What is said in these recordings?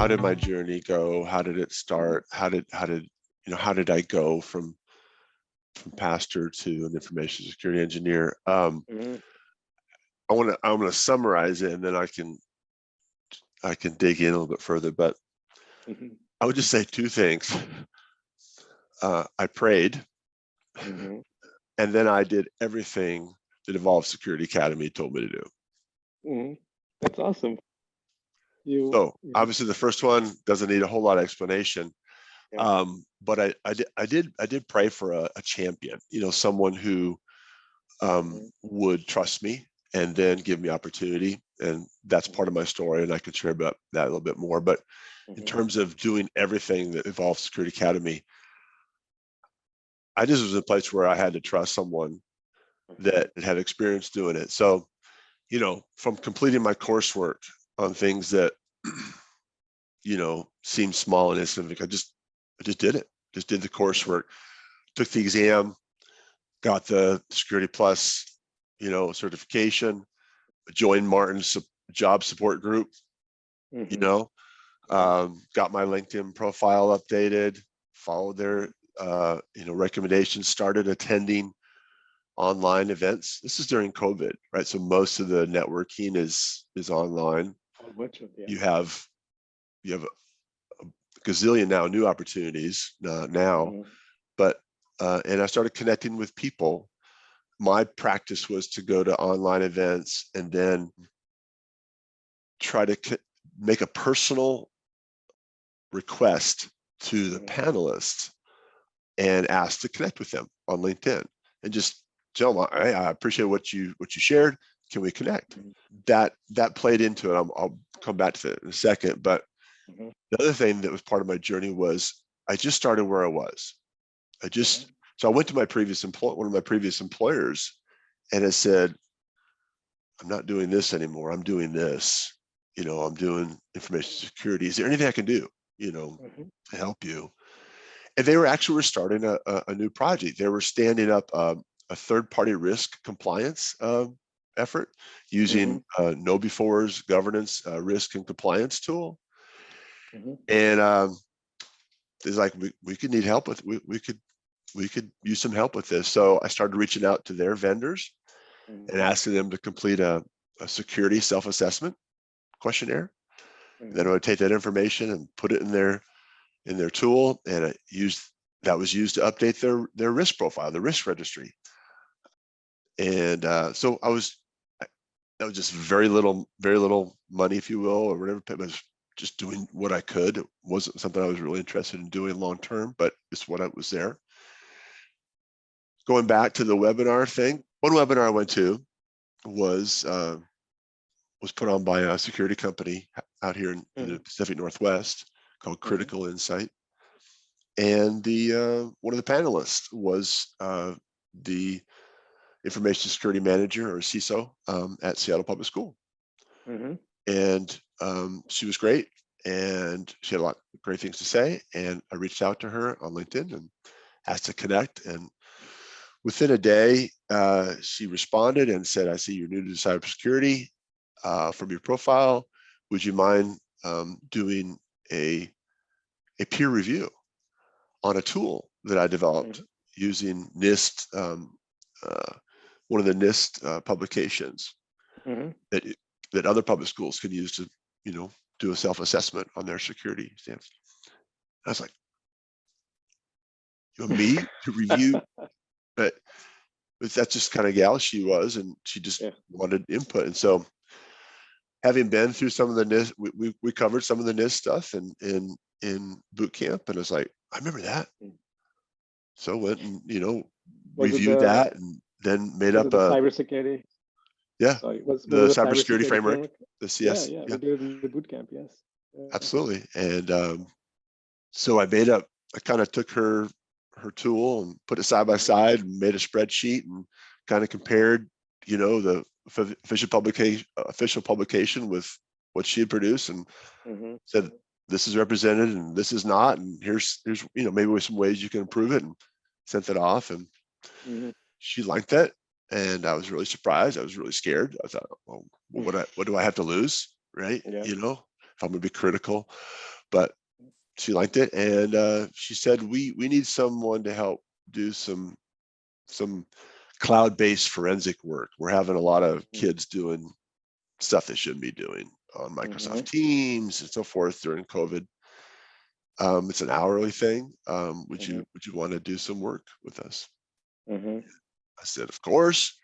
how did my journey go? How did it start? How did I go from pastor to an information security engineer? I'm going to summarize it, and then I can dig in a little bit further. But I would just say two things. I prayed, and then I did everything that Evolve Security Academy told me to do. That's awesome. So obviously the first one doesn't need a whole lot of explanation. But I did pray for a champion, someone who would trust me and then give me opportunity. And that's part of my story, and I can share about that a little bit more. But in terms of doing everything that Evolve Security Academy, I just was in a place where I had to trust someone that had experience doing it. So, from completing my coursework on things that, seemed small and insignificant, I just did it. Just did the coursework, took the exam, got the Security Plus, certification, joined Martin's job support group, got my LinkedIn profile updated, followed their, recommendations, started attending online events. This is during COVID, right? So most of the networking is online. You have a gazillion now new opportunities now, but and I started connecting with people. My practice was to go to online events and then try to make a personal request to the panelists and ask to connect with them on LinkedIn and just tell them, hey, I appreciate what you shared. Can we connect? That played into it. I'll come back to it in a second. But the other thing that was part of my journey was I just started where I was. So I went to my one of my previous employers, and I said, I'm not doing this anymore. I'm doing this. I'm doing information security. Is there anything I can do, to help you? And they were starting a new project. They were standing up a third-party risk compliance effort using KnowBe4's governance risk and compliance tool. And it's like we could need help with we could use some help with this. So I started reaching out to their vendors and asking them to complete a security self-assessment questionnaire. Then I would take that information and put it in their tool, and that was used to update their risk profile, the risk registry. And so that was just very little money, if you will, or whatever. It was just doing what I could. It wasn't something I was really interested in doing long term, but it's what I was there. Going back to the webinar thing, one webinar I went to was put on by a security company out here in the Pacific Northwest called Critical Insight. And one of the panelists was the information security manager, or CISO, at Seattle Public School. And she was great, and she had a lot of great things to say. And I reached out to her on LinkedIn and asked to connect. And within a day, she responded and said, I see you're new to cybersecurity from your profile. Would you mind doing a peer review on a tool that I developed using NIST, one of the NIST publications that other public schools can use to, do a self-assessment on their security stance. I was like, you want me to review? But that's just kind of gal she was, and she just wanted input. And so, having been through some of the NIST, we covered some of the NIST stuff in boot camp, and I was like, I remember that. So went and reviewed that, and then made up a cybersecurity. Yeah, the cybersecurity framework, the CS. Yeah, we did it in the boot camp. Yes, absolutely. And so I kind of took her tool and put it side by side and made a spreadsheet and kind of compared, the official publication with what she had produced, and said, this is represented and this is not, and here's maybe with some ways you can improve it, and sent it off. And she liked that, and I was really surprised. I was really scared. I thought, well, what do I have to lose, right? I'm gonna be critical, but she liked it. And she said, we need someone to help do some cloud-based forensic work. We're having a lot of kids doing stuff they shouldn't be doing on Microsoft Teams and so forth during COVID. It's an hourly thing. Would you want to do some work with us? I said, of course.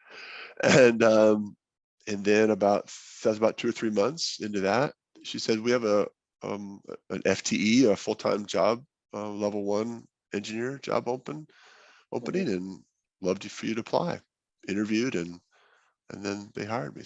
And then that was about 2 or 3 months into that, she said, we have an FTE, a full-time job, level 1 engineer job opening, and loved for you to apply. Interviewed, and then they hired me.